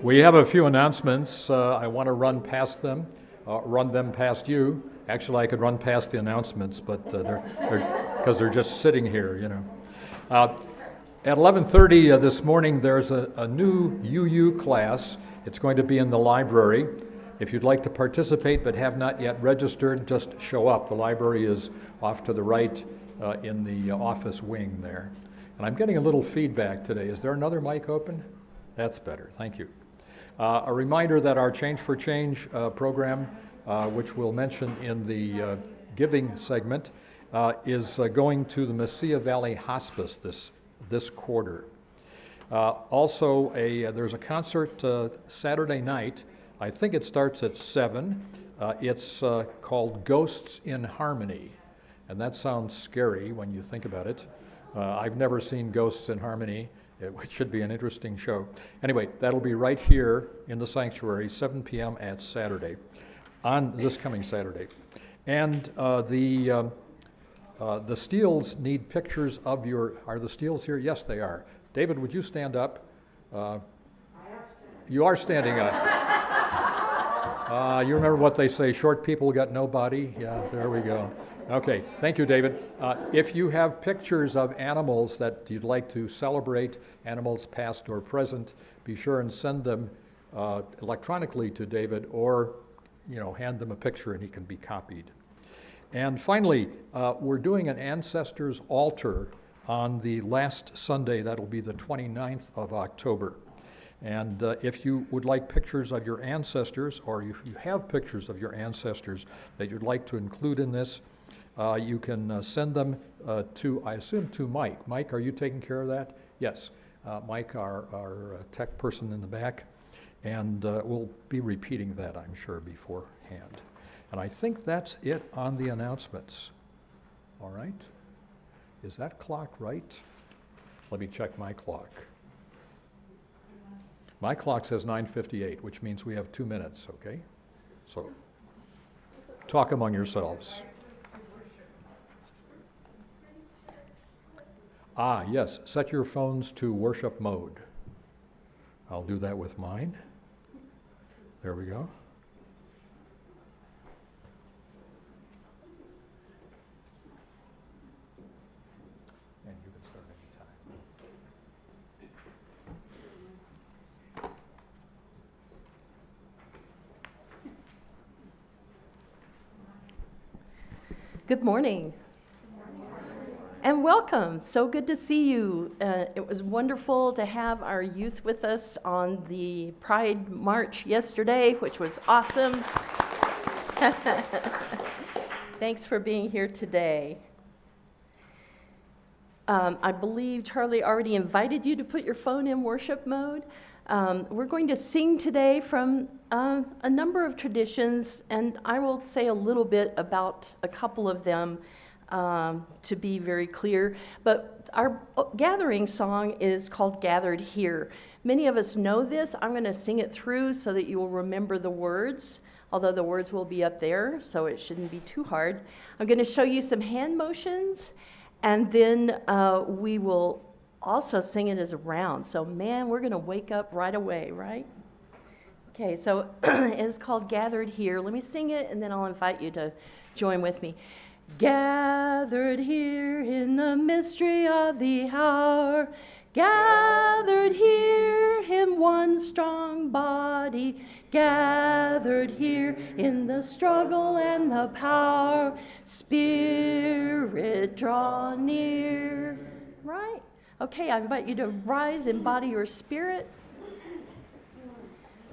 We have a few announcements. I want to run past them, run them past you. Actually, I could run past the announcements, but because they're just sitting here, you know. At 11:30 this morning, there's a new UU class. It's going to be in the library. If you'd like to participate but have not yet registered, just show up. The library is off to the right in the office wing there. And I'm getting a little feedback today. Is there another mic open? That's better. Thank you. A reminder that our Change for Change program, which we'll mention in the giving segment, is going to the Mesilla Valley Hospice this quarter. Also, there's a concert Saturday night. I think it starts at 7. It's called Ghosts in Harmony, and that sounds scary when you think about it. I've never seen Ghosts in Harmony. It should be an interesting show. Anyway, that'll be right here in the sanctuary, 7 p.m. at Saturday, on this coming Saturday. And the Steels need pictures of your, are the Steels here? Yes, they are. David, would you stand up? You are standing up. You remember what they say, short people got no body? Yeah, there we go. Okay, thank you, David. If you have pictures of animals that you'd like to celebrate, animals past or present, be sure and send them electronically to David, or hand them a picture and he can be copied. And finally, we're doing an ancestors altar on the last Sunday. That'll be the 29th of October. And if you would like pictures of your ancestors, or if you have pictures of your ancestors that you'd like to include in this, you can send them to, I assume, to Mike. Mike, are you taking care of that? Yes. Mike, our tech person in the back. And we'll be repeating that, I'm sure, beforehand. And I think that's it on the announcements. All right. Is that clock right? Let me check my clock. My clock says 9:58, which means we have 2 minutes, okay? So talk among yourselves. Yes, set your phones to worship mode. I'll do that with mine. There we go. And you can start anytime. Good morning. And welcome. So good to see you. It was wonderful to have our youth with us on the Pride March yesterday, which was awesome. Thanks for being here today. I believe Charlie already invited you to put your phone in worship mode. We're going to sing today from a number of traditions, and I will say a little bit about a couple of them to be very clear. But our gathering song is called Gathered Here. Many of us know this. I'm going to sing it through so that you will remember the words, although the words will be up there, so it shouldn't be too hard. I'm going to show you some hand motions, and then we will also sing it as a round. So, man, we're going to wake up right away, right? Okay, so it's called Gathered Here. Let me sing it, and then I'll invite you to join with me. Gathered here in the mystery of the hour, gathered here in one strong body, gathered here in the struggle and the power, Spirit draw near. Right? Okay, I invite you to rise, embody your spirit.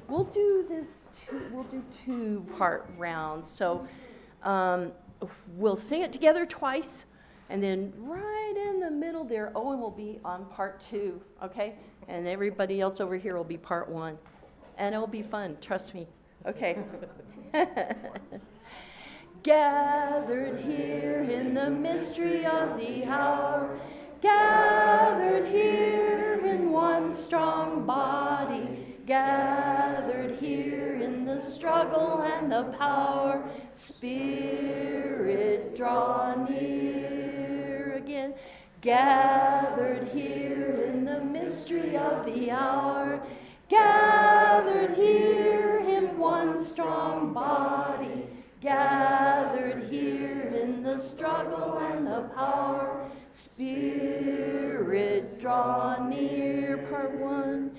We'll do two-part rounds. So we'll sing it together twice, and then right in the middle there, Owen will be on part 2, okay? And everybody else over here will be part 1. And it'll be fun, trust me. Okay. Gathered here in the mystery of the hour, gathered here in one strong body, gathered here in the struggle and the power, Spirit draw near again. Gathered here in the mystery of the hour, gathered here in one strong body, gathered here in the struggle and the power. Spirit, draw near, part one.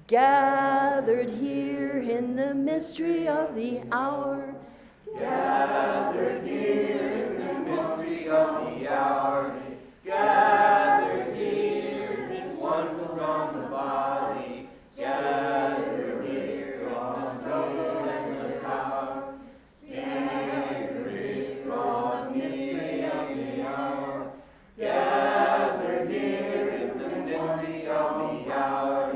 Gathered here in the mystery of the hour. Gathered here in the mystery of the hour. Gathered here in one strong body. Gathered here in the struggle and the power. Spirit, draw mystery of the hour. Gathered here in the mystery of the hour.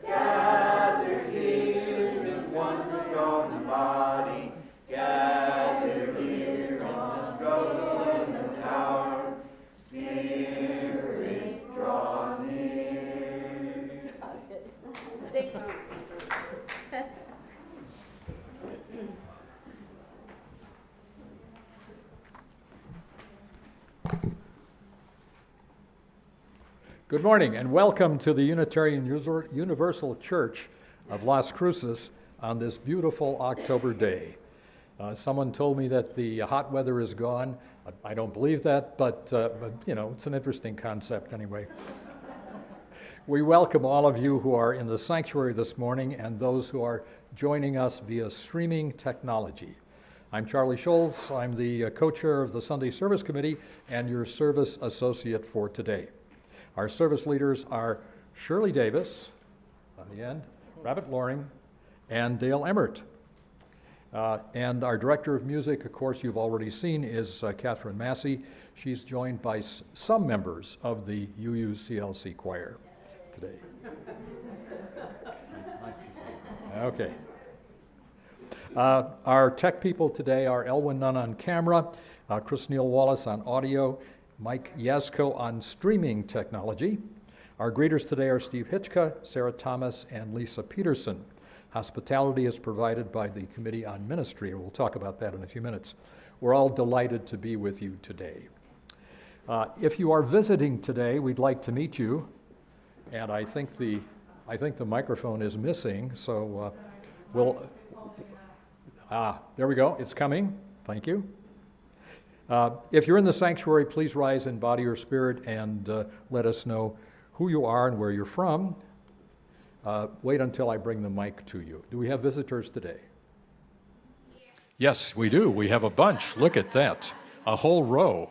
Gathered here in one strong body. Gathered here in the struggle and the power. Spirit, draw near. Thank you. Good morning and welcome to the Unitarian Universal Church of Las Cruces on this beautiful October day. Someone told me that the hot weather is gone. I don't believe that, but you know, it's an interesting concept anyway. We welcome all of you who are in the sanctuary this morning and those who are joining us via streaming technology. I'm Charlie Scholes. I'm the co-chair of the Sunday Service Committee and your service associate for today. Our service leaders are Shirley Davis, on the end, Rabbit Loring, and Dale Emmert. And our director of music, of course, you've already seen, is Catherine Massey. She's joined by some members of the UUCLC choir today. Okay. Our tech people today are Elwin Nunn on camera, Chris Neal Wallace on audio, Mike Yasko on streaming technology. Our greeters today are Steve Hitchka, Sarah Thomas, and Lisa Peterson. Hospitality is provided by the Committee on Ministry, and we'll talk about that in a few minutes. We're all delighted to be with you today. If you are visiting today, we'd like to meet you, and I think the microphone is missing, so there we go, it's coming, thank you. If you're in the sanctuary, please rise in body or spirit and let us know who you are and where you're from. Wait until I bring the mic to you. Do we have visitors today? Yes, we do. We have a bunch. Look at that. A whole row.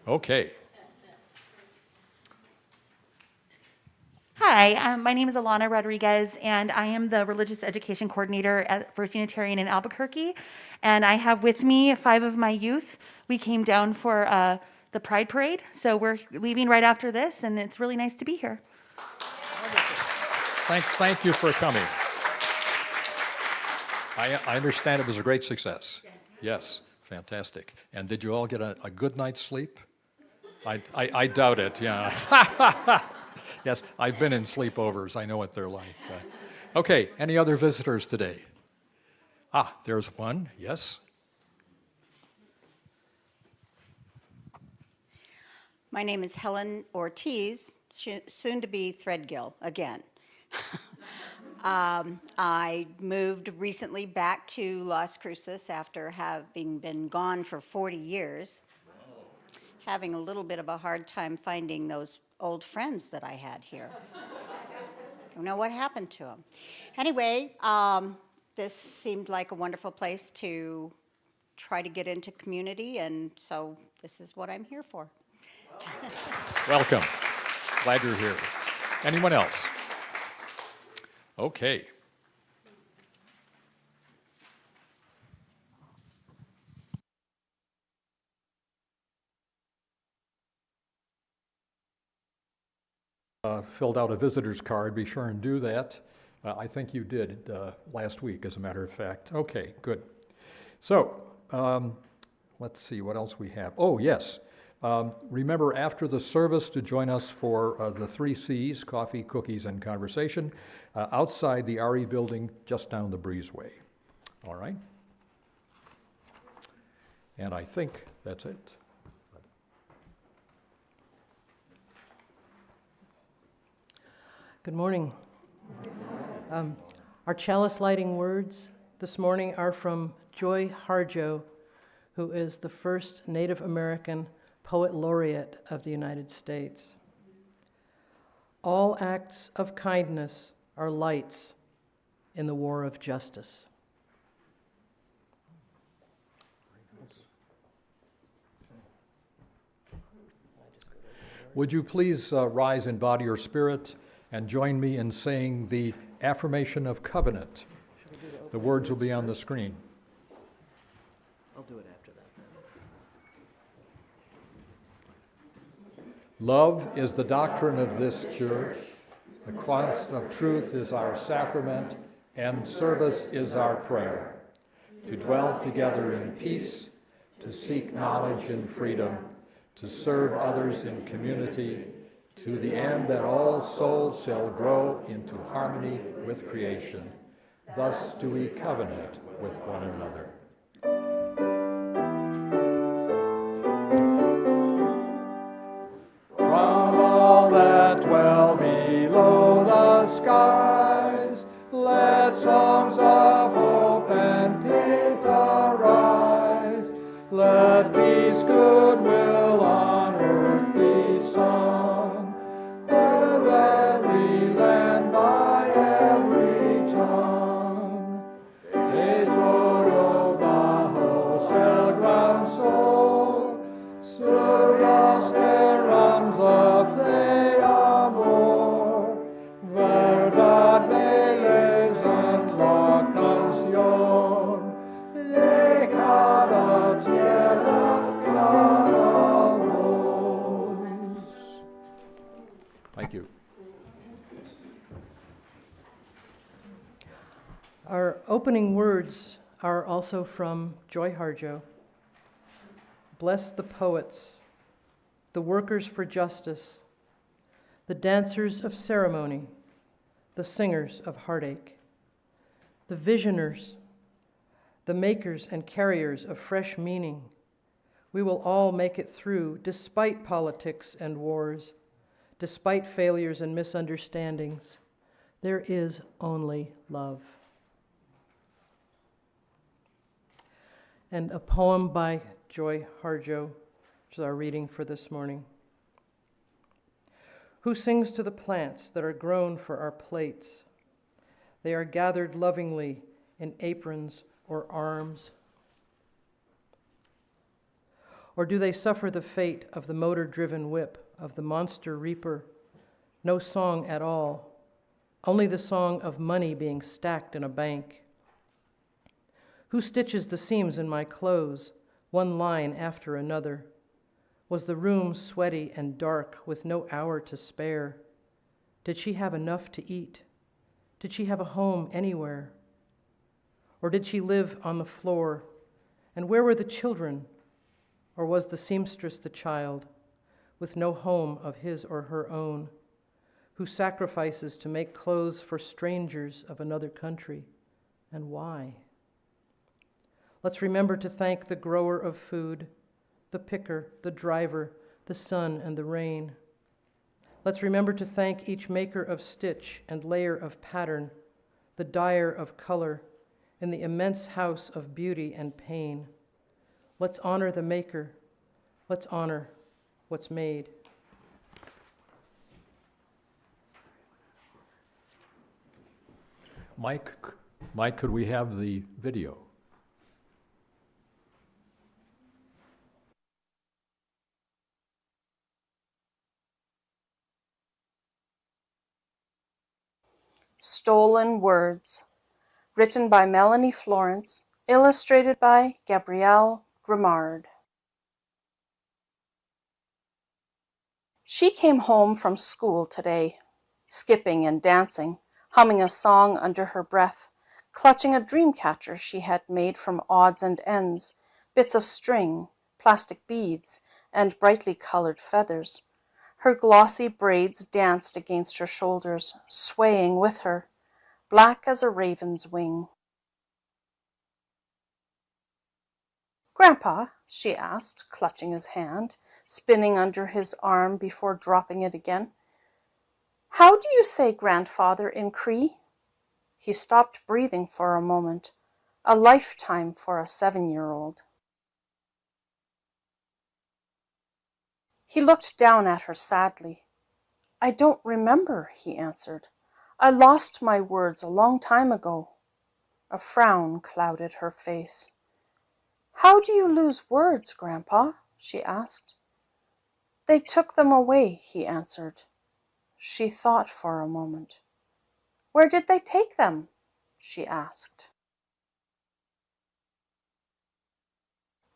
Okay. Hi, my name is Alana Rodriguez, and I am the Religious Education Coordinator at First Unitarian in Albuquerque. And I have with me 5 of my youth. We came down for the Pride Parade, so we're leaving right after this, and it's really nice to be here. Thank you for coming. I understand it was a great success. Yes, fantastic. And did you all get a good night's sleep? I doubt it, yeah. Yes, I've been in sleepovers. I know what they're like. Okay, any other visitors today? There's one, yes. My name is Helen Ortiz, soon to be Threadgill again. I moved recently back to Las Cruces after having been gone for 40 years, having a little bit of a hard time finding those old friends that I had here. Don't know what happened to them. Anyway, this seemed like a wonderful place to try to get into community, and so this is what I'm here for. Welcome. Glad you're here. Anyone else? Okay. Filled out a visitor's card, be sure and do that. I think you did last week, as a matter of fact. Okay, good. So, let's see what else we have. Oh, yes. Remember after the service to join us for the 3 C's, coffee, cookies, and conversation, outside the RE building just down the breezeway. All right? And I think that's it. Good morning. Our chalice lighting words this morning are from Joy Harjo, who is the first Native American Poet Laureate of the United States. All acts of kindness are lights in the war of justice. Would you please rise in body or spirit and join me in saying the affirmation of covenant? The words will be on the screen. I'll do it after that. Love is the doctrine of this church. The cross of truth is our sacrament, and service is our prayer. To dwell together in peace, to seek knowledge in freedom, to serve others in community, to the end that all souls shall grow into harmony with creation. Thus do we covenant with one another. From all that dwell below the skies, let songs of hope and faith arise. Let peace, goodwill on earth be sung, heard every land by every tongue. De todo bajo el gran sol, sur la esperanza de amor, verdad, belleza en la canción de cada tierra, cada voz. Thank you. Our opening words are also from Joy Harjo. Bless the poets, the workers for justice, the dancers of ceremony, the singers of heartache, the visioners, the makers and carriers of fresh meaning. We will all make it through despite politics and wars, despite failures and misunderstandings. There is only love. And a poem by Joy Harjo, which is our reading for this morning. Who sings to the plants that are grown for our plates? They are gathered lovingly in aprons or arms. Or do they suffer the fate of the motor-driven whip, of the monster reaper? No song at all, only the song of money being stacked in a bank. Who stitches the seams in my clothes, one line after another? Was the room sweaty and dark with no hour to spare? Did she have enough to eat? Did she have a home anywhere? Or did she live on the floor? And where were the children? Or was the seamstress the child, with no home of his or her own, who sacrifices to make clothes for strangers of another country? And why? Let's remember to thank the grower of food, the picker, the driver, the sun and the rain. Let's remember to thank each maker of stitch and layer of pattern, the dyer of color, in the immense house of beauty and pain. Let's honor the maker. Let's honor what's made. Mike, could we have the video? Stolen Words, written by Melanie Florence, illustrated by Gabrielle Grimard. She came home from school today, skipping and dancing, humming a song under her breath, clutching a dream catcher she had made from odds and ends, bits of string, plastic beads, and brightly colored feathers. Her glossy braids danced against her shoulders, swaying with her, black as a raven's wing. "Grandpa," she asked, clutching his hand, spinning under his arm before dropping it again, "how do you say grandfather in Cree?" He stopped breathing for a moment, a lifetime for a 7-year-old. He looked down at her sadly. I don't remember, he answered. I lost my words a long time ago. A frown clouded her face. How do you lose words, Grandpa? She asked. They took them away, he answered. She thought for a moment. Where did they take them? She asked.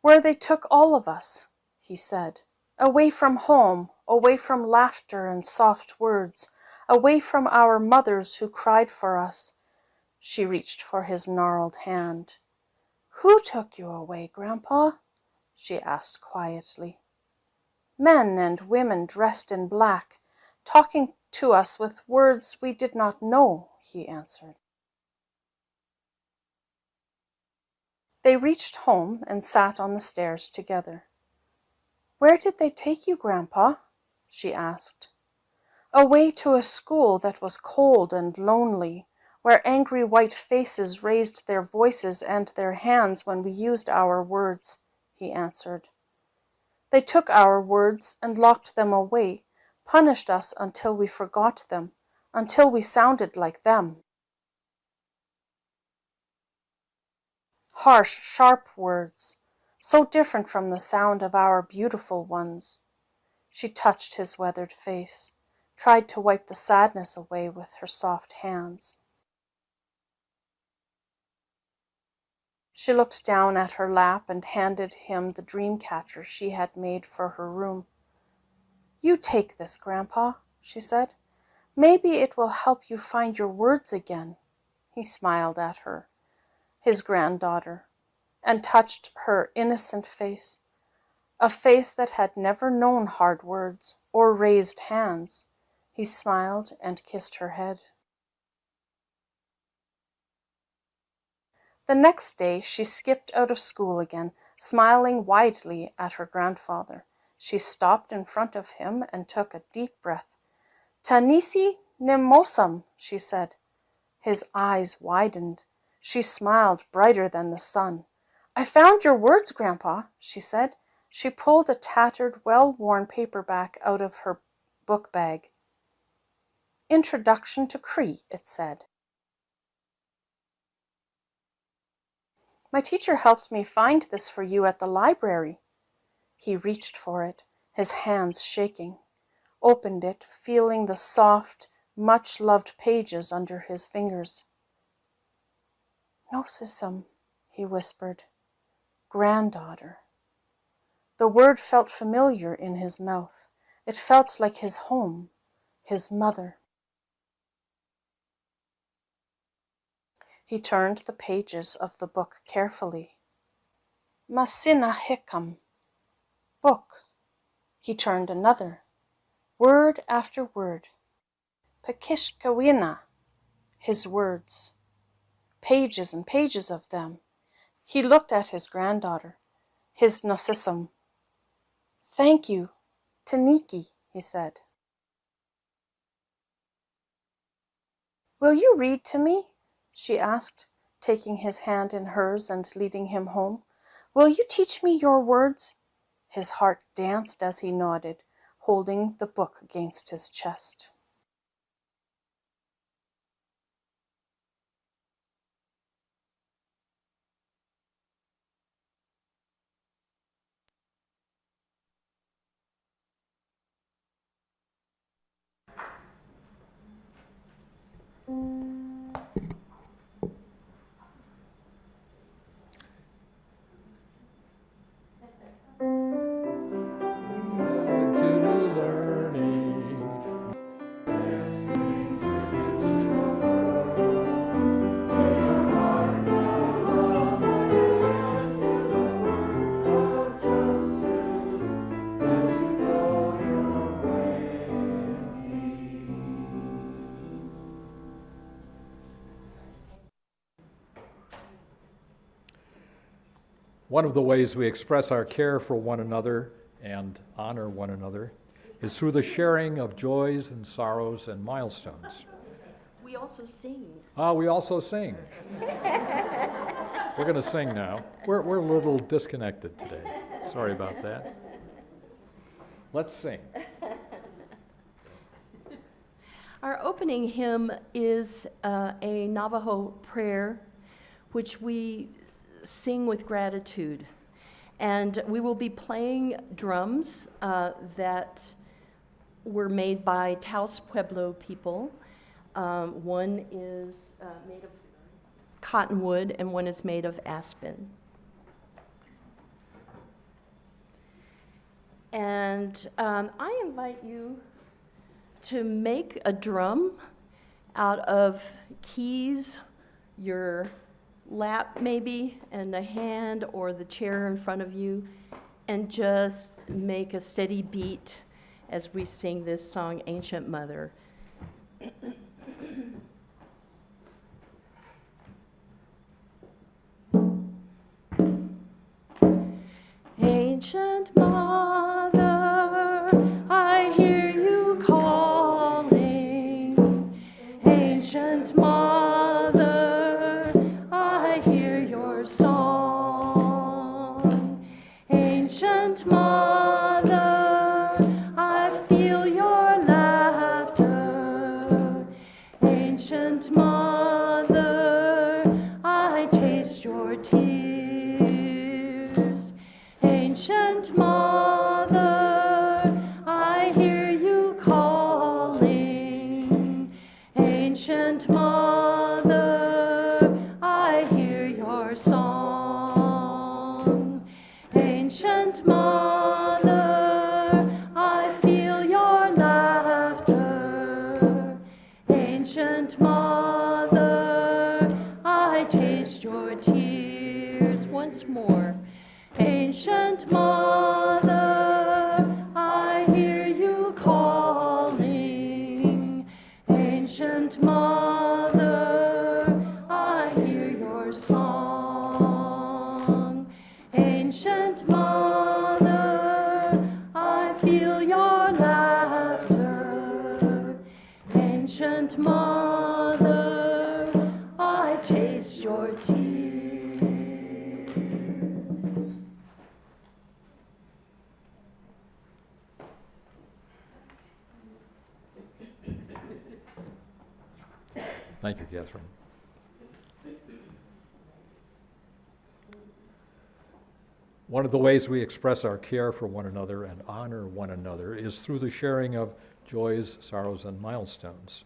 Where they took all of us, he said. Away from home, away from laughter and soft words, away from our mothers who cried for us. She reached for his gnarled hand. Who took you away, Grandpa? She asked quietly. Men and women dressed in black, talking to us with words we did not know, he answered. They reached home and sat on the stairs together. Where did they take you, Grandpa? She asked. Away to a school that was cold and lonely, where angry white faces raised their voices and their hands when we used our words, he answered. They took our words and locked them away, punished us until we forgot them, until we sounded like them. Harsh, sharp words, so different from the sound of our beautiful ones. She touched his weathered face, tried to wipe the sadness away with her soft hands. She looked down at her lap and handed him the dream catcher she had made for her room. You take this, Grandpa, she said. Maybe it will help you find your words again. He smiled at her, his granddaughter, and touched her innocent face, a face that had never known hard words or raised hands. He smiled and kissed her head. The next day she skipped out of school again, smiling widely at her grandfather. She stopped in front of him and took a deep breath. Tanisi Nimosam, she said. His eyes widened. She smiled brighter than the sun. I found your words, Grandpa, she said. She pulled a tattered, well-worn paperback out of her book bag. Introduction to Cree, it said. My teacher helped me find this for you at the library. He reached for it, his hands shaking, opened it, feeling the soft, much-loved pages under his fingers. Nosism, he whispered. Granddaughter. The word felt familiar in his mouth. It felt like his home, his mother. He turned the pages of the book carefully. Masina hikam. Book. He turned another. Word after word. Pakishkawina. His words. Pages and pages of them. He looked at his granddaughter, his Nosism. Thank you, Taniki, he said. Will you read to me? She asked, taking his hand in hers and leading him home. Will you teach me your words? His heart danced as he nodded, holding the book against his chest. To learning. One of the ways we express our care for one another and honor one another is through the sharing of joys and sorrows and milestones. we also sing. We also sing. We're going to sing now. We're a little disconnected today. Sorry about that. Let's sing. Our opening hymn is a Navajo prayer, which we sing with gratitude. And we will be playing drums that were made by Taos Pueblo people. One is made of cottonwood and one is made of aspen. And I invite you to make a drum out of keys, your lap maybe, and the hand or the chair in front of you, and just make a steady beat as we sing this song, Ancient Mother. Ancient Mother, I hear you calling. Ancient Mother, I hear your song. Ancient Mother, I feel your laughter. Ancient Mother, I taste your tears. Ancient Mother, I hear you calling. Ancient Mother, I hear your song. Ancient Mother, I feel your laughter. Ancient Mother, I taste your tears. Once more. Ancient Mother, I hear you calling. Ancient Mother, I hear your song. Ancient Mother, I feel your laughter. Ancient Mother, I taste your tears. Thank you, Catherine. One of the ways we express our care for one another and honor one another is through the sharing of joys, sorrows, and milestones.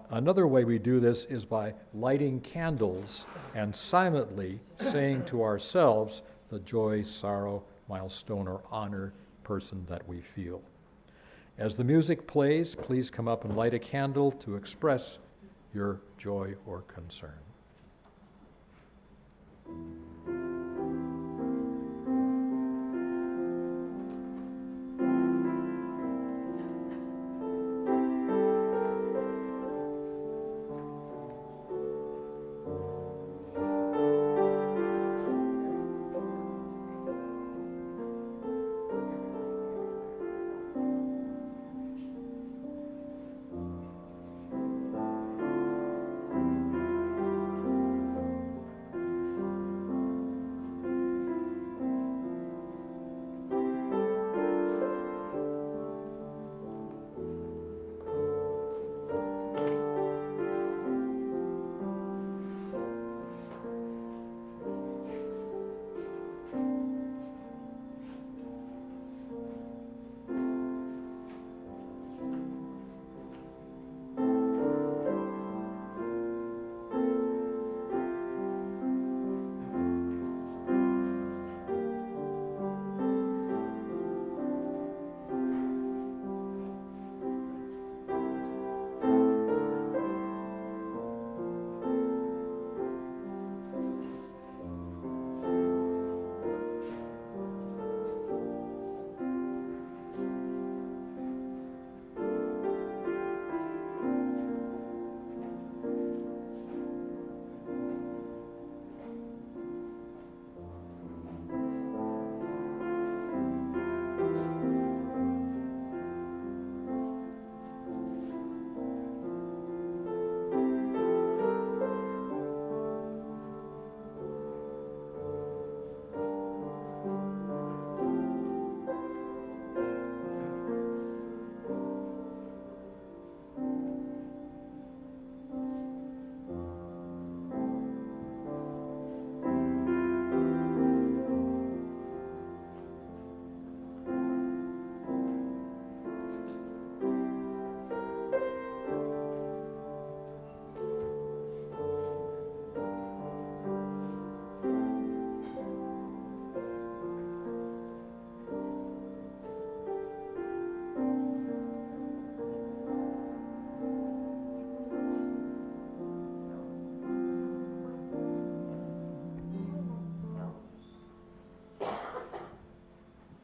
Another way we do this is by lighting candles and silently saying to ourselves the joy, sorrow, milestone, or honor person that we feel. As the music plays, please come up and light a candle to express your joy or concern.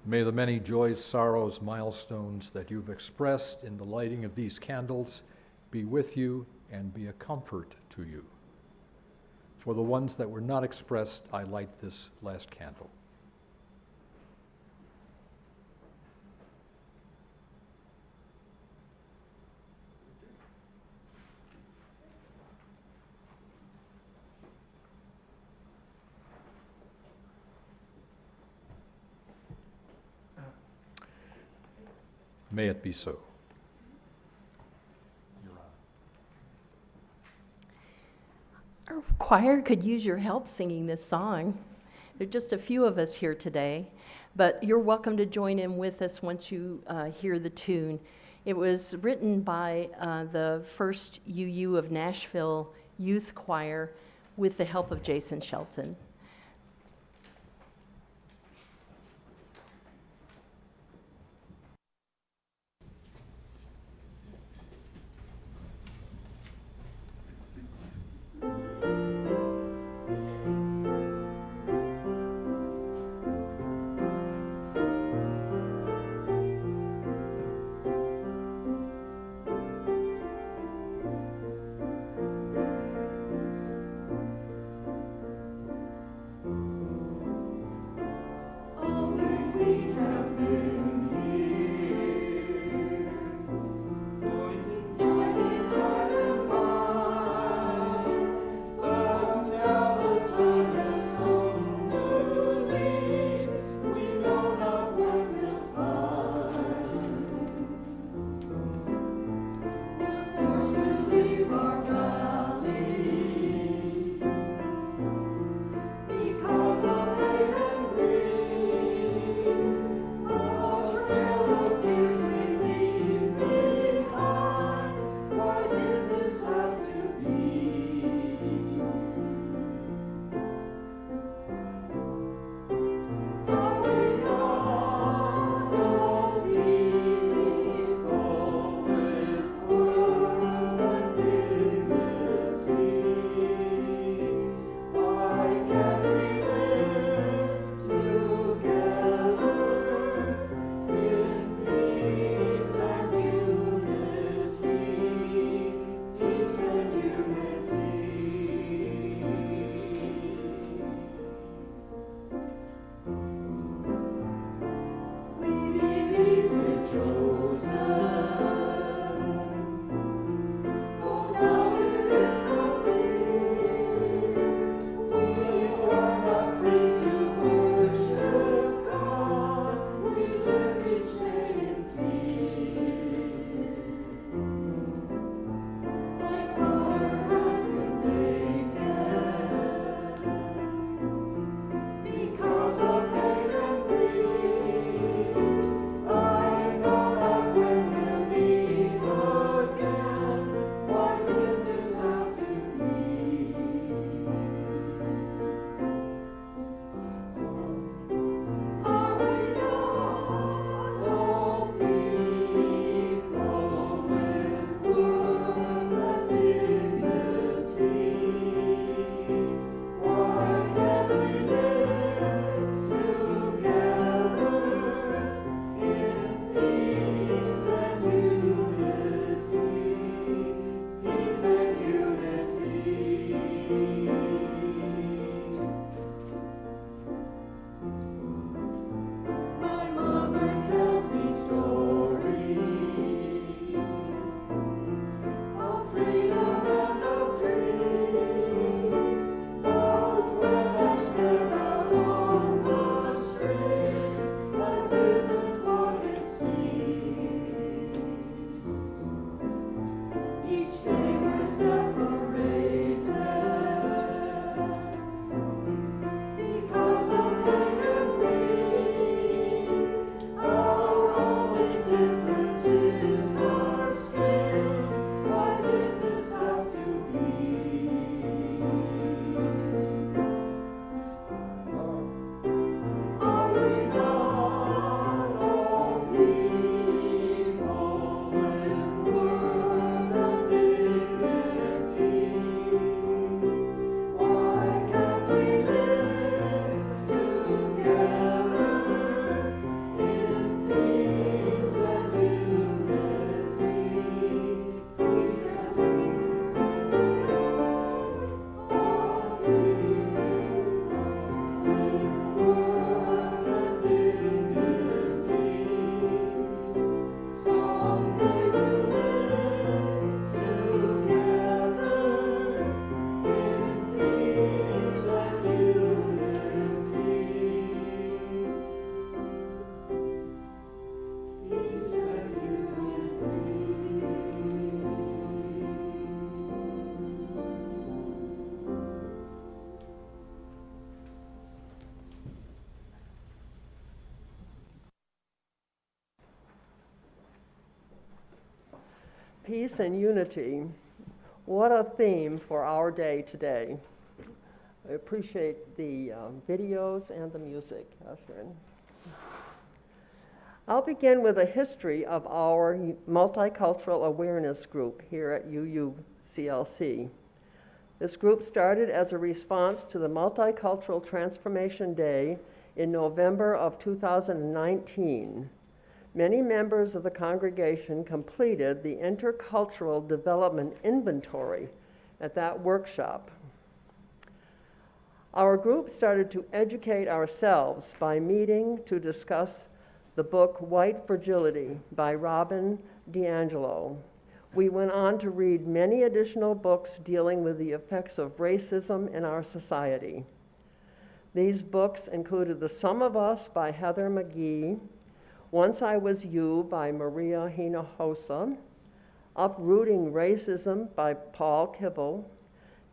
May the many joys, sorrows, milestones that you've expressed in the lighting of these candles be with you and be a comfort to you. For the ones that were not expressed, I light this last candle. May it be so. Our choir could use your help singing this song. There are just a few of us here today, but you're welcome to join in with us once you hear the tune. It was written by the first UU of Nashville Youth Choir with the help of Jason Shelton. Peace and unity. What a theme for our day today. I appreciate the videos and the music, Catherine. I'll begin with a history of our Multicultural Awareness Group here at UUCLC. This group started as a response to the Multicultural Transformation Day in November of 2019. Many members of the congregation completed the Intercultural Development Inventory at that workshop. Our group started to educate ourselves by meeting to discuss the book White Fragility by Robin DiAngelo. We went on to read many additional books dealing with the effects of racism in our society. These books included The Sum of Us by Heather McGhee, Once I Was You by Maria Hinojosa, Uprooting Racism by Paul Kibble,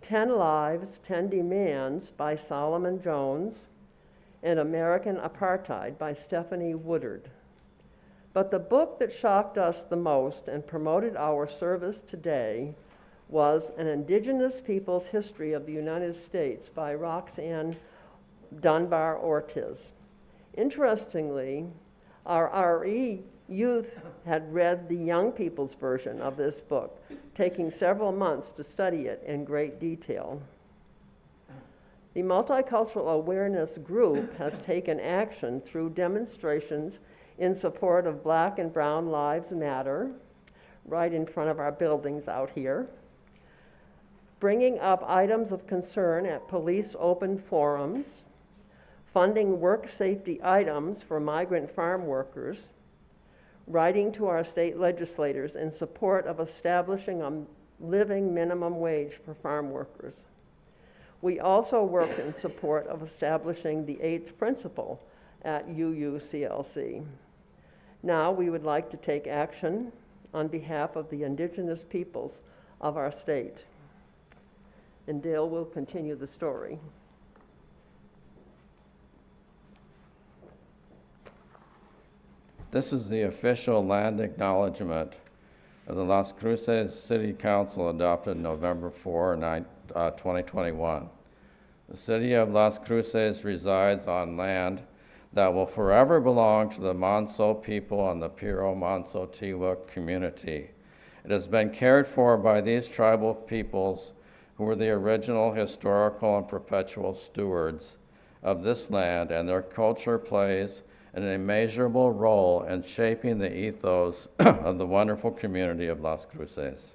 10 Lives, 10 Demands by Solomon Jones, and American Apartheid by Stephanie Woodard. But the book that shocked us the most and promoted our service today was An Indigenous Peoples History of the United States by Roxanne Dunbar Ortiz. Interestingly, our RE youth had read the young people's version of this book, taking several months to study it in great detail. The Multicultural Awareness Group has taken action through demonstrations in support of Black and Brown Lives Matter, right in front of our buildings out here, bringing up items of concern at police open forums, funding work safety items for migrant farm workers, writing to our state legislators in support of establishing a living minimum wage for farm workers. We also work in support of establishing the 8th principle at UUCLC. Now we would like to take action on behalf of the Indigenous peoples of our state. And Dale will continue the story. This is the official land acknowledgement of the Las Cruces City Council adopted November 4, 2021. The city of Las Cruces resides on land that will forever belong to the Manso people and the Piro Manso Tiwa community. It has been cared for by these tribal peoples who were the original historical and perpetual stewards of this land, and their culture plays an immeasurable role in shaping the ethos of the wonderful community of Las Cruces.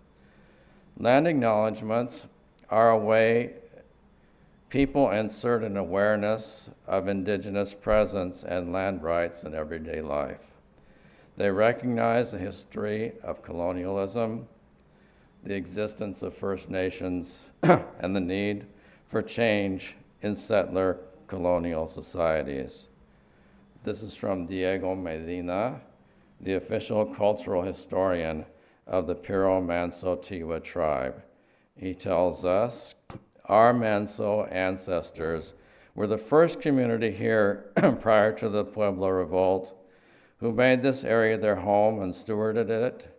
Land acknowledgements are a way people insert an awareness of Indigenous presence and land rights in everyday life. They recognize the history of colonialism, the existence of First Nations, and the need for change in settler colonial societies. This is from Diego Medina, the official cultural historian of the Piro Manso Tiwa tribe. He tells us, our Manso ancestors were the first community here prior to the Pueblo Revolt, who made this area their home and stewarded it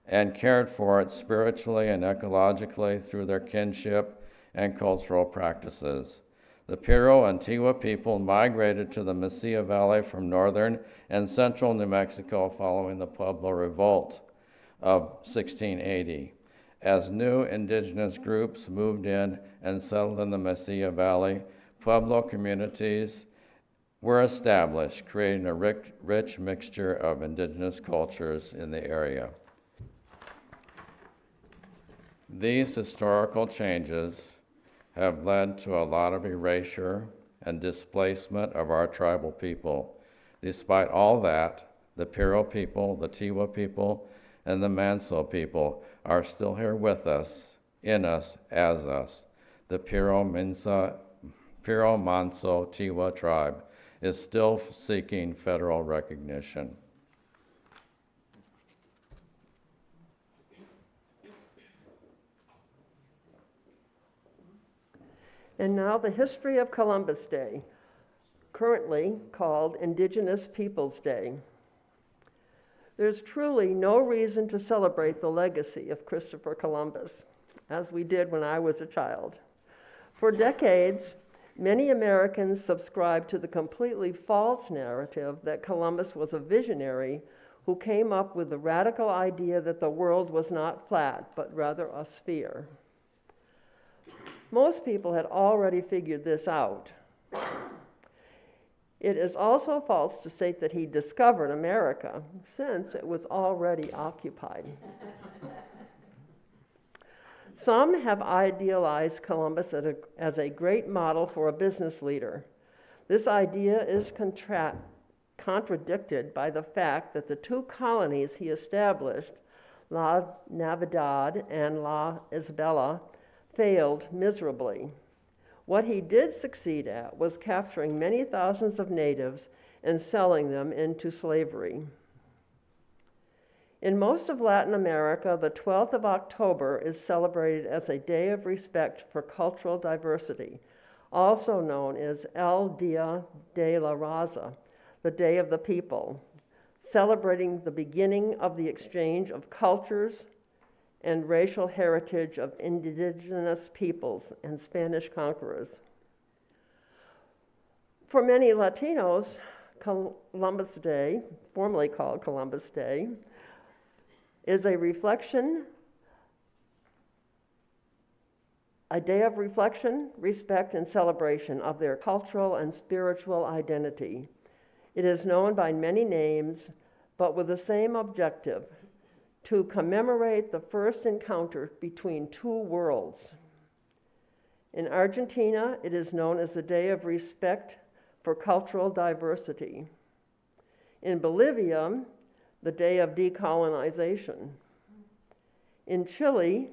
and cared for it spiritually and ecologically through their kinship and cultural practices. The Piro and Tiwa people migrated to the Mesilla Valley from northern and central New Mexico following the Pueblo Revolt of 1680. As new indigenous groups moved in and settled in the Mesilla Valley, Pueblo communities were established, creating a rich mixture of indigenous cultures in the area. These historical changes have led to a lot of erasure and displacement of our tribal people. Despite all that, the Piro people, the Tiwa people, and the Manso people are still here with us, in us, as us. The Piro Manso Tiwa tribe is still seeking federal recognition. And now the history of Columbus Day, currently called Indigenous Peoples Day. There's truly no reason to celebrate the legacy of Christopher Columbus, as we did when I was a child. For decades, many Americans subscribed to the completely false narrative that Columbus was a visionary who came up with the radical idea that the world was not flat, but rather a sphere. Most people had already figured this out. It is also false to state that he discovered America, since it was already occupied. Some have idealized Columbus as a great model for a business leader. This idea is contradicted by the fact that the two colonies he established, La Navidad and La Isabela, failed miserably. What he did succeed at was capturing many thousands of natives and selling them into slavery. In most of Latin America, the 12th of October is celebrated as a day of respect for cultural diversity, also known as El Día de la Raza, the Day of the People, celebrating the beginning of the exchange of cultures and racial heritage of indigenous peoples and Spanish conquerors. For many Latinos, Columbus Day, formerly called Columbus Day, is a day of reflection, respect, and celebration of their cultural and spiritual identity. It is known by many names, but with the same objective: to commemorate the first encounter between two worlds. In Argentina, it is known as the Day of Respect for Cultural Diversity. In Bolivia, the Day of Decolonization. In Chile,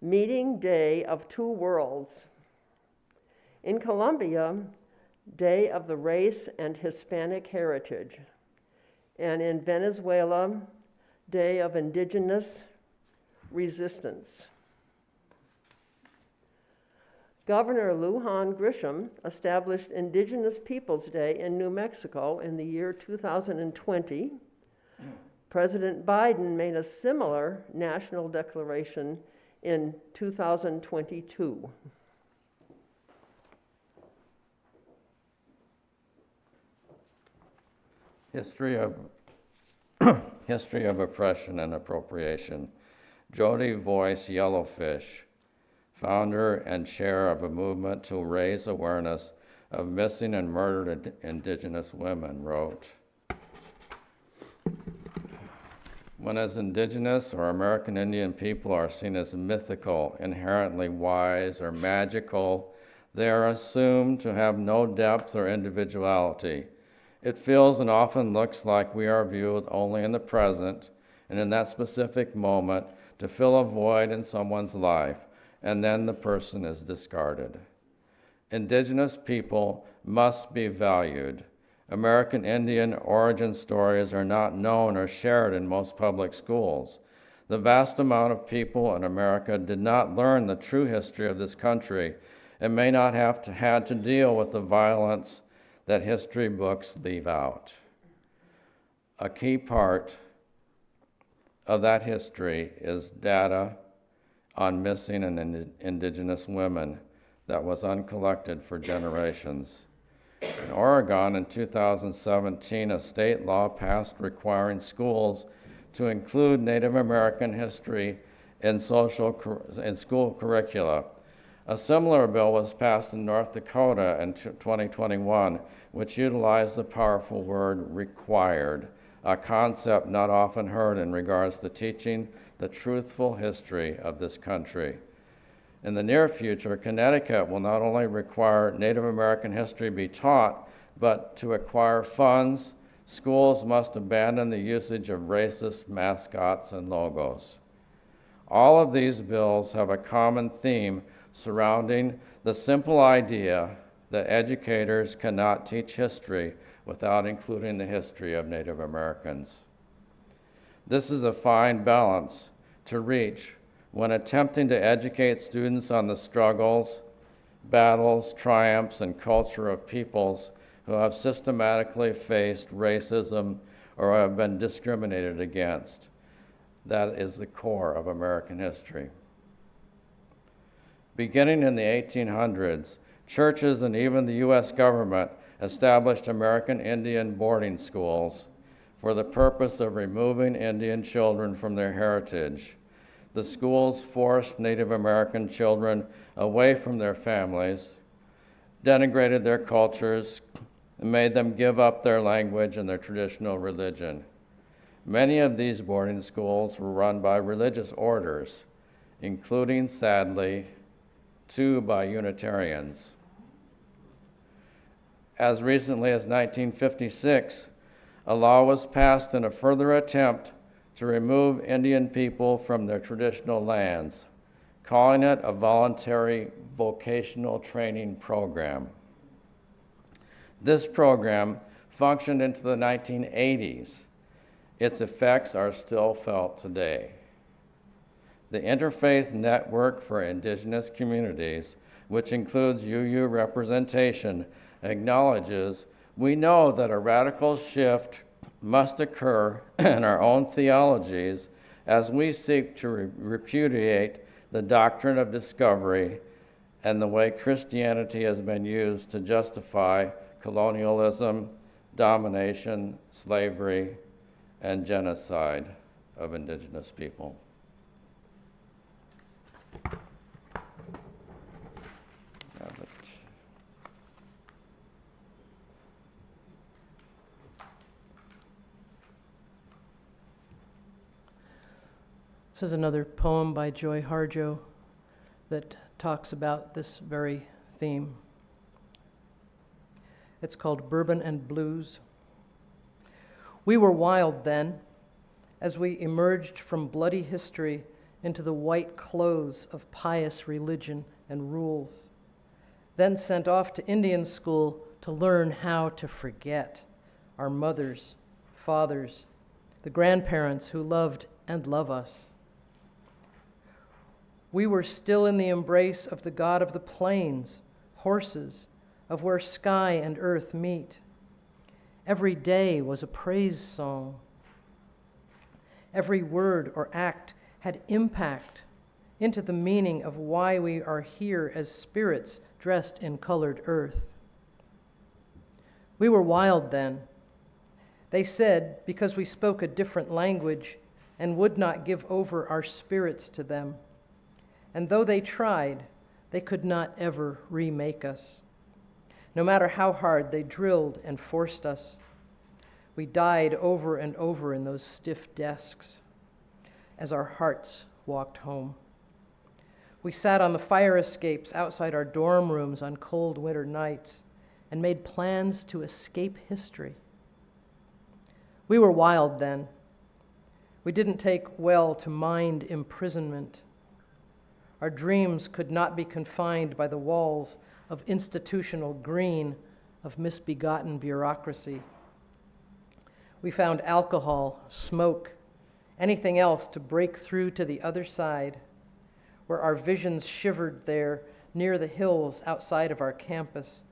Meeting Day of Two Worlds. In Colombia, Day of the Race and Hispanic Heritage. And in Venezuela, Day of Indigenous Resistance. Governor Lujan Grisham established Indigenous Peoples Day in New Mexico in the year 2020. President Biden made a similar national declaration in 2022. History of oppression and appropriation. Jody Voice Yellowfish, founder and chair of a movement to raise awareness of missing and murdered Indigenous women, wrote, "When as Indigenous or American Indian people are seen as mythical, inherently wise, or magical, they are assumed to have no depth or individuality. It feels and often looks like we are viewed only in the present and in that specific moment to fill a void in someone's life, and then the person is discarded. Indigenous people must be valued. American Indian origin stories are not known or shared in most public schools. The vast amount of people in America did not learn the true history of this country and may not have had to deal with the violence that history books leave out. A key part of that history is data on missing and Indigenous women that was uncollected for generations. In Oregon in 2017, a state law passed requiring schools to include Native American history in school curricula. A similar bill was passed in North Dakota in 2021, which utilized the powerful word required, a concept not often heard in regards to teaching the truthful history of this country. In the near future, Connecticut will not only require Native American history be taught, but to acquire funds, schools must abandon the usage of racist mascots and logos. All of these bills have a common theme surrounding the simple idea that educators cannot teach history without including the history of Native Americans. This is a fine balance to reach when attempting to educate students on the struggles, battles, triumphs, and culture of peoples who have systematically faced racism or have been discriminated against. That is the core of American history. Beginning in the 1800s, churches and even the U.S. government established American Indian boarding schools for the purpose of removing Indian children from their heritage. The schools forced Native American children away from their families, denigrated their cultures, and made them give up their language and their traditional religion. Many of these boarding schools were run by religious orders, including, sadly, 2 by Unitarians. As recently as 1956, a law was passed in a further attempt to remove Indian people from their traditional lands, calling it a voluntary vocational training program. This program functioned into the 1980s. Its effects are still felt today. The Interfaith Network for Indigenous Communities, which includes UU representation, acknowledges we know that a radical shift must occur in our own theologies as we seek to repudiate the doctrine of discovery and the way Christianity has been used to justify colonialism, domination, slavery, and genocide of Indigenous people. This is another poem by Joy Harjo that talks about this very theme. It's called Bourbon and Blues. We were wild then, as we emerged from bloody history into the white clothes of pious religion and rules, then sent off to Indian school to learn how to forget our mothers, fathers, the grandparents who loved and love us. We were still in the embrace of the God of the plains, horses, of where sky and earth meet. Every day was a praise song. Every word or act had impact into the meaning of why we are here as spirits dressed in colored earth. We were wild then. They said because we spoke a different language and would not give over our spirits to them. And though they tried, they could not ever remake us. No matter how hard they drilled and forced us, we died over and over in those stiff desks as our hearts walked home. We sat on the fire escapes outside our dorm rooms on cold winter nights and made plans to escape history. We were wild then. We didn't take well to mind imprisonment. Our dreams could not be confined by the walls of institutional green of misbegotten bureaucracy. We found alcohol, smoke, anything else to break through to the other side, where our visions shivered there near the hills outside of our campus,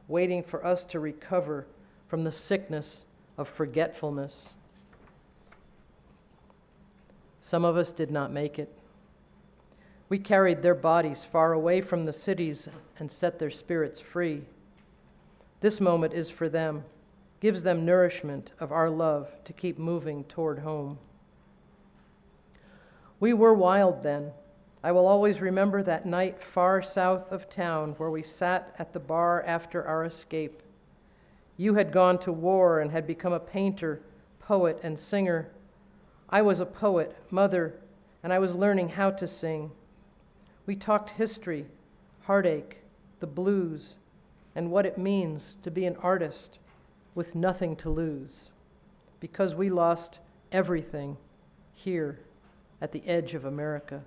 waiting for us to recover from the sickness of forgetfulness. Some of us did not make it. We carried their bodies far away from the cities and set their spirits free. This moment is for them, gives them nourishment of our love to keep moving toward home. We were wild then. I will always remember that night far south of town where we sat at the bar after our escape. You had gone to war and had become a painter, poet, and singer. I was a poet, mother, and I was learning how to sing. We talked history, heartache, the blues, and what it means to be an artist with nothing to lose, because we lost everything here at the edge of America.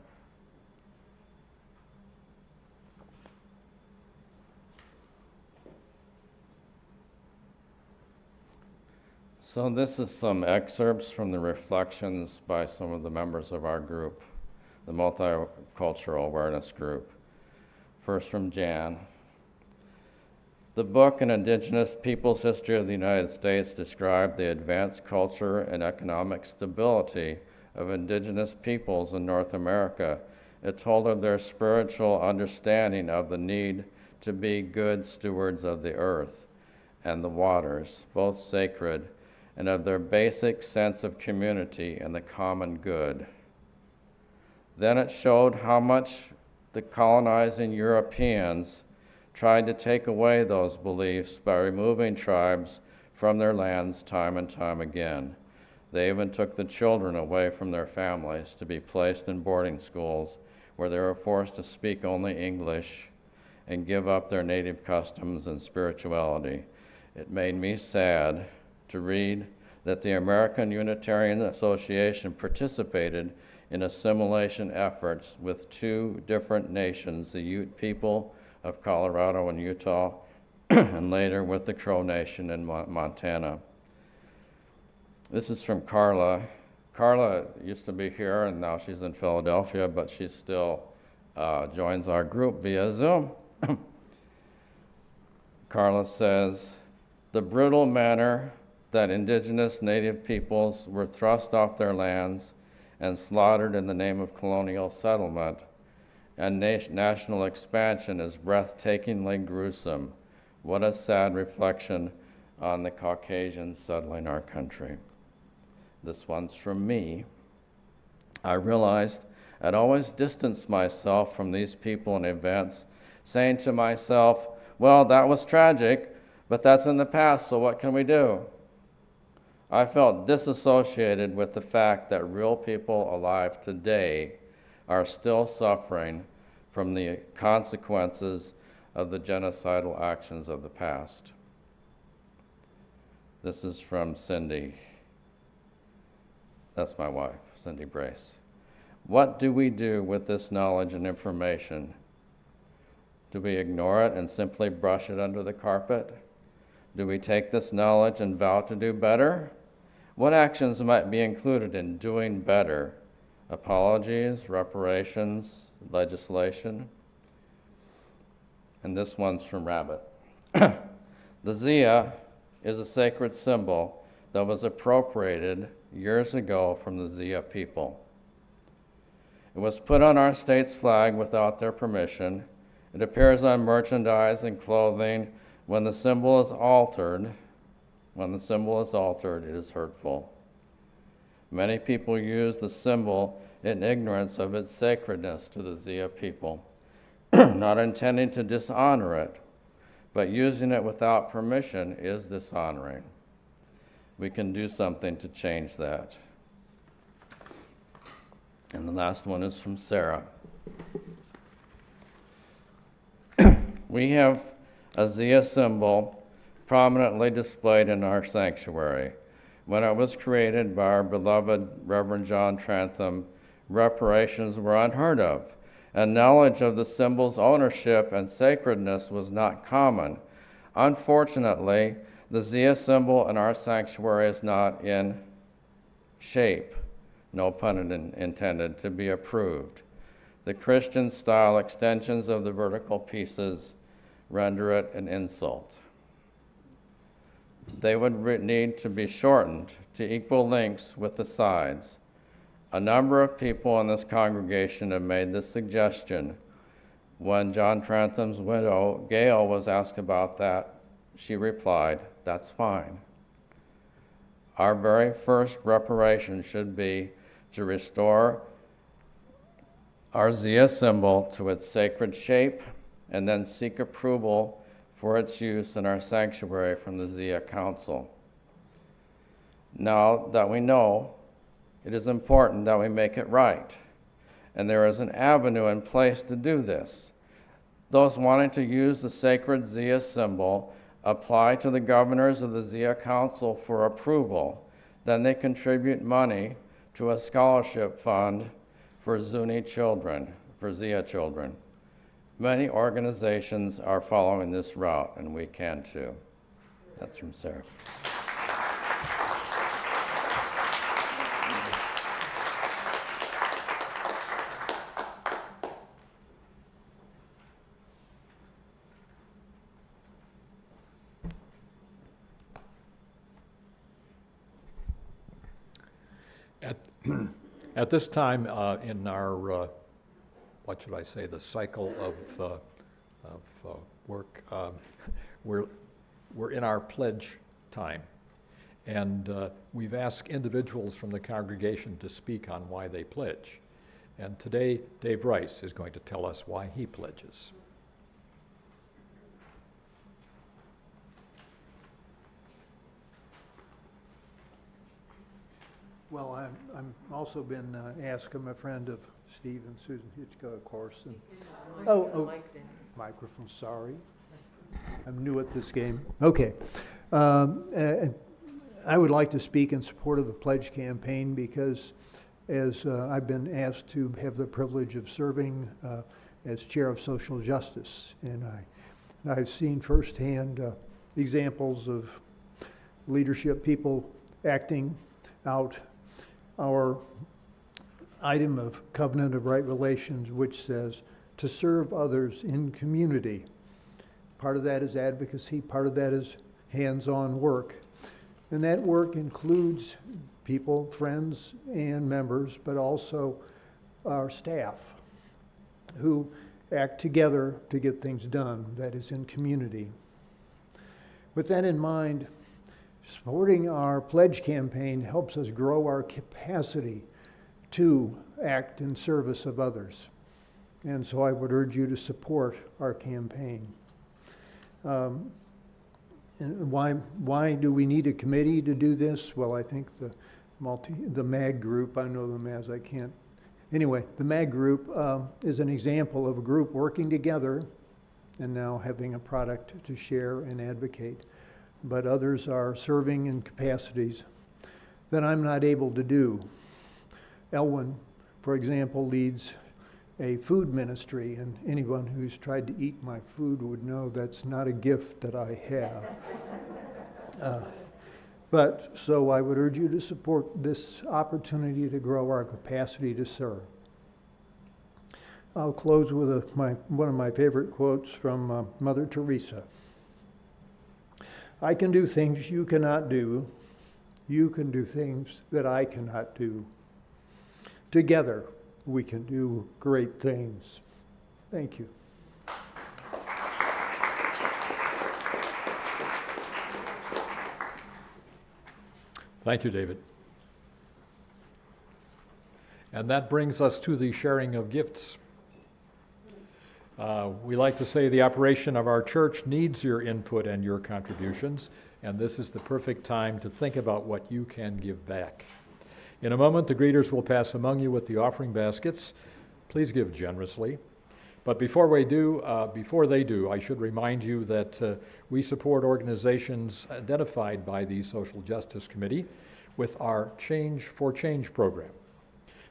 So this is some excerpts from the reflections by some of the members of our group, the Multicultural Awareness Group. First from Jan. The book, An Indigenous Peoples' History of the United States, described the advanced culture and economic stability of indigenous peoples in North America. It told of their spiritual understanding of the need to be good stewards of the earth and the waters, both sacred, and of their basic sense of community and the common good. Then it showed how much the colonizing Europeans tried to take away those beliefs by removing tribes from their lands time and time again. They even took the children away from their families to be placed in boarding schools where they were forced to speak only English and give up their native customs and spirituality. It made me sad to read that the American Unitarian Association participated in assimilation efforts with two different nations, the Ute people of Colorado and Utah, and later with the Crow Nation in Montana. This is from Carla. Carla used to be here, and now she's in Philadelphia, but she still joins our group via Zoom. Carla says, the brutal manner that indigenous native peoples were thrust off their lands and slaughtered in the name of colonial settlement and national expansion is breathtakingly gruesome. What a sad reflection on the Caucasians settling our country. This one's from me. I realized I'd always distanced myself from these people and events, saying to myself, well, that was tragic, but that's in the past, so what can we do? I felt disassociated with the fact that real people alive today are still suffering from the consequences of the genocidal actions of the past. This is from Cindy. That's my wife, Cindy Brace. What do we do with this knowledge and information? Do we ignore it and simply brush it under the carpet? Do we take this knowledge and vow to do better? What actions might be included in doing better? Apologies, reparations, legislation? And this one's from Rabbit. The Zia is a sacred symbol that was appropriated years ago from the Zia people. It was put on our state's flag without their permission. It appears on merchandise and clothing. When the symbol is altered, it is hurtful. Many people use the symbol in ignorance of its sacredness to the Zia people, not intending to dishonor it, but using it without permission is dishonoring. We can do something to change that. And the last one is from Sarah. We have a Zia symbol prominently displayed in our sanctuary. When it was created by our beloved Reverend John Trantham, reparations were unheard of, and knowledge of the symbol's ownership and sacredness was not common. Unfortunately, the Zia symbol in our sanctuary is not in shape, no pun intended, to be approved. The Christian-style extensions of the vertical pieces render it an insult. They would need to be shortened to equal lengths with the sides. A number of people in this congregation have made this suggestion. When John Trantham's widow, Gail, was asked about that, she replied, "That's fine." Our very first reparation should be to restore our Zia symbol to its sacred shape and then seek approval for its use in our sanctuary from the Zia Council. Now that we know, it is important that we make it right, and there is an avenue in place to do this. Those wanting to use the sacred Zia symbol apply to the governors of the Zia Council for approval. Then they contribute money to a scholarship fund for Zuni children, for Zia children. Many organizations are following this route, and we can too. That's from Sarah. At, at this time in our, what should I say, the cycle of work, we're in our pledge time. And we've asked individuals from the congregation to speak on why they pledge. And today, Dave Rice is going to tell us why he pledges. Well, I'm also been asked. I'm a friend of Steve and Susan Hitchcock, of course. And, microphone, sorry. I'm new at this game. Okay. I would like to speak in support of the Pledge campaign because as I've been asked to have the privilege of serving as chair of social justice, and I've seen firsthand examples of leadership, people acting out our item of covenant of right relations, which says to serve others in community. Part of that is advocacy, part of that is hands-on work. And that work includes people, friends and members, but also our staff who act together to get things done, that is in community. With that in mind, supporting our pledge campaign helps us grow our capacity to act in service of others. And so I would urge you to support our campaign. And why do we need a committee to do this? Well, I think the MAG group, I know them as, I can't. Anyway, the MAG group is an example of a group working together and now having a product to share and advocate. But others are serving in capacities that I'm not able to do. Elwyn, for example, leads a food ministry, and anyone who's tried to eat my food would know that's not a gift that I have. But so I would urge you to support this opportunity to grow our capacity to serve. I'll close with one of my favorite quotes from Mother Teresa. I can do things you cannot do. You can do things that I cannot do. Together, we can do great things. Thank you. Thank you, David. And that brings us to the sharing of gifts. We like to say the operation of our church needs your input and your contributions, and this is the perfect time to think about what you can give back. In a moment, the greeters will pass among you with the offering baskets. Please give generously. But before they do, I should remind you that we support organizations identified by the Social Justice Committee with our Change for Change program.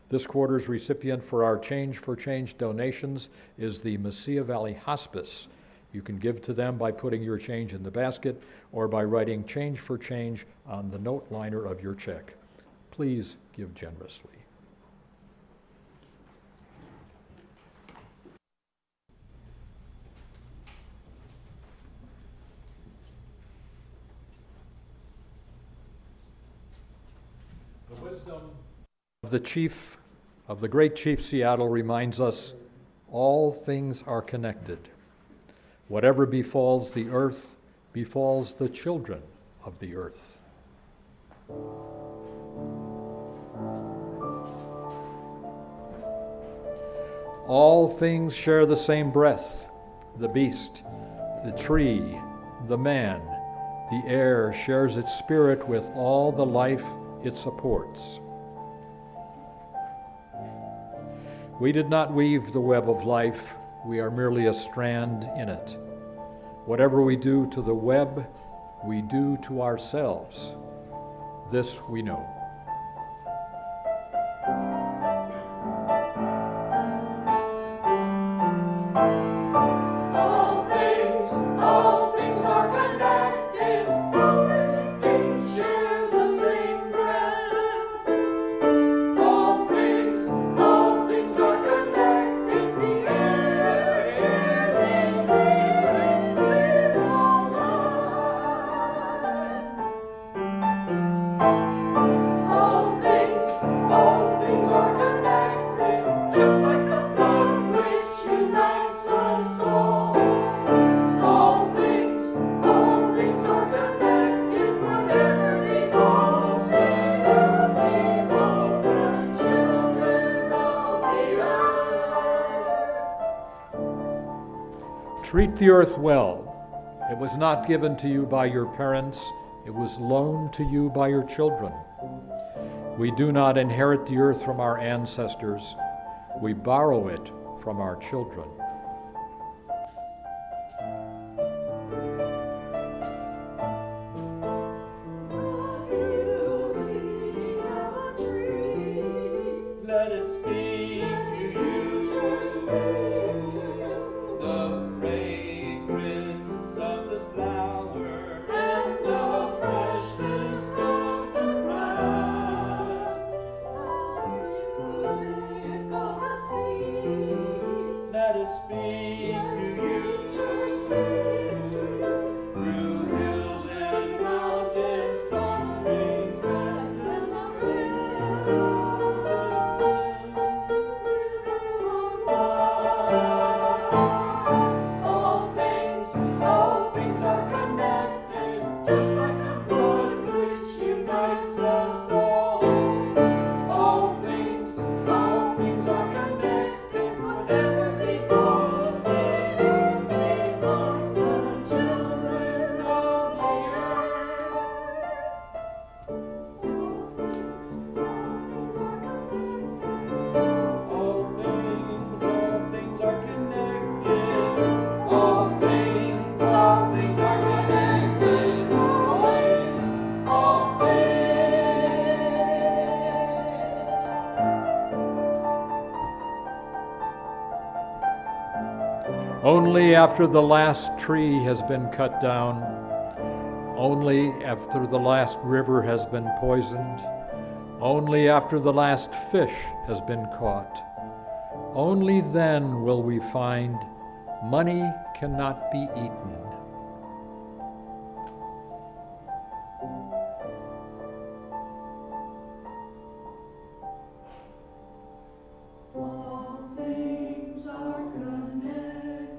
This quarter's recipient for our Change for Change donations is the Mesilla Valley Hospice. You can give to them by putting your change in the basket or by writing Change for Change on the note liner of your check. Please give generously. The wisdom of the great Chief Seattle reminds us all things are connected. Whatever befalls the earth befalls the children of the earth. All things share the same breath, the beast, the tree, the man. The air shares its spirit with all the life it supports. We did not weave the web of life, we are merely a strand in it. Whatever we do to the web, we do to ourselves. This we know. All things are connected. All living things share the same breath. All things are connected. The air shares its spirit with all life. Treat the earth well. It was not given to you by your parents, it was loaned to you by your children. We do not inherit the earth from our ancestors, we borrow it from our children. Let it speak to you. The fragrance of the flower and the freshness of the grass. The music of the sea. Let it speak to you. Through hills and mountains, on wastelands and the river. All things are connected, just like the blood which unites us all. All things are connected, whatever befalls the earth, befalls the children of the earth. All things are connected. All things are connected. All things. Only after the last tree has been cut down, only after the last river has been poisoned, only after the last fish has been caught, only then will we find money cannot be eaten. All things are connected.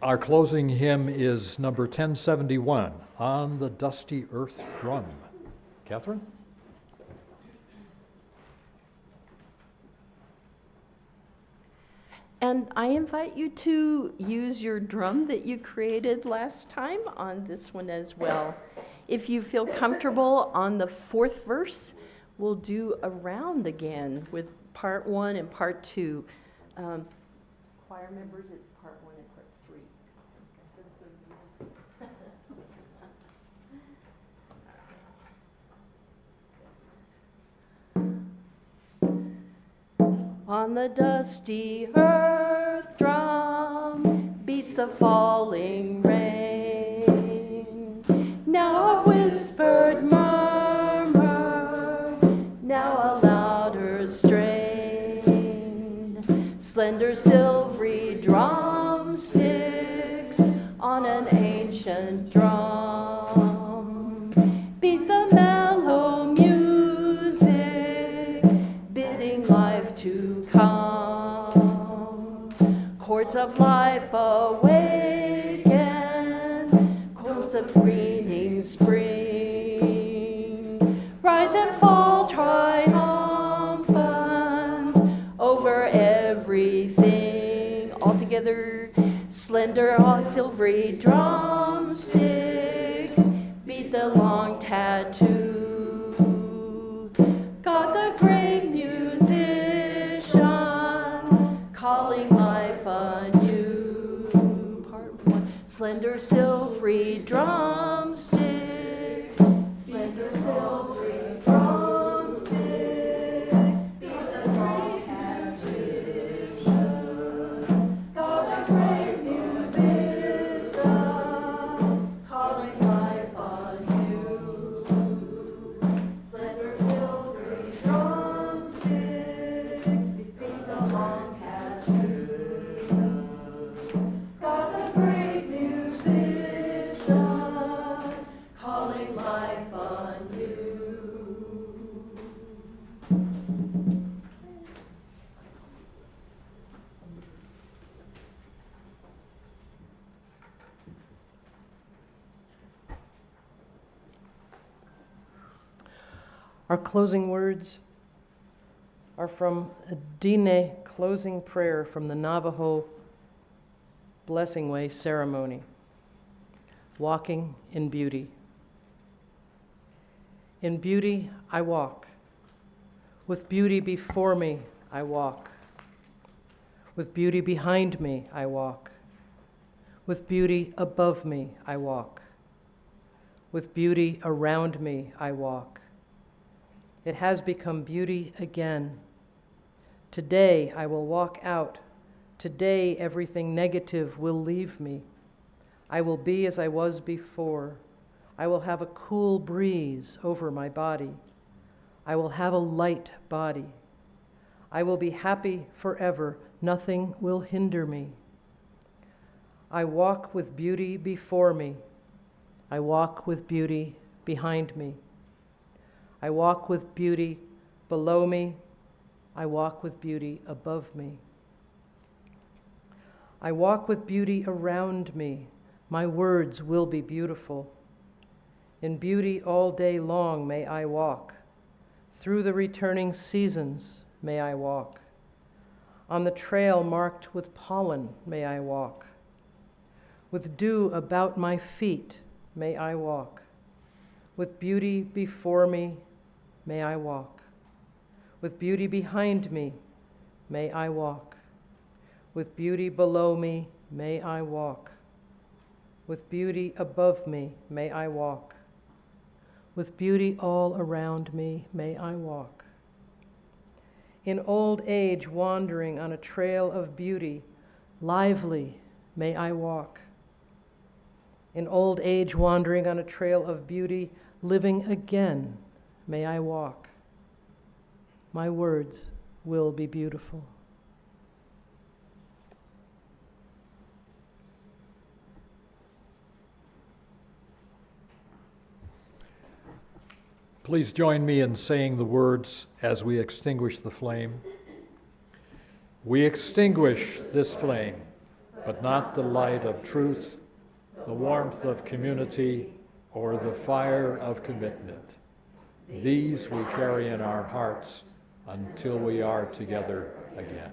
Our closing hymn is number 1071, On the Dusty Earth Drum. Catherine? And I invite you to use your drum that you created last time on this one as well. If you feel comfortable on the fourth verse, we'll do a round again with part 1 and part 2. Choir members, it's part 1 and part 3. On the dusty earth drum beats the falling rain. Now a whispered murmur, now a louder strain. Slender silvery drumsticks on an ancient drum beat the mellow music, bidding life to come. Chords of life awaken, chords of greening spring, rise and fall triumphant over everything. All together, slender silvery drumsticks beat the long tattoo. God the great musician, calling life anew. Part 1. Slender silvery drumsticks, slender silvery drumsticks, beat the long tattoo. God the great musician, calling life anew. Slender silvery drumsticks beat the long tattoo. God the great musician, calling life anew. Our closing words are from a Diné closing prayer from the Navajo Blessing Way ceremony, Walking in Beauty. In beauty I walk. With beauty before me I walk. With beauty behind me I walk. With beauty above me I walk. With beauty around me I walk. It has become beauty again. Today I will walk out. Today everything negative will leave me. I will be as I was before. I will have a cool breeze over my body. I will have a light body. I will be happy forever. Nothing will hinder me. I walk with beauty before me. I walk with beauty behind me. I walk with beauty below me. I walk with beauty above me. I walk with beauty around me. My words will be beautiful. In beauty all day long may I walk. Through the returning seasons may I walk. On the trail marked with pollen may I walk. With dew about my feet may I walk. With beauty before me may I walk. With beauty behind me may I walk. With beauty below me may I walk. With beauty above me may I walk. With beauty all around me may I walk. In old age wandering on a trail of beauty, lively may I walk. In old age wandering on a trail of beauty, living again may I walk. My words will be beautiful. Please join me in saying the words as we extinguish the flame. We extinguish this flame, but not the light of truth, the warmth of community, or the fire of commitment. These we carry in our hearts until we are together again.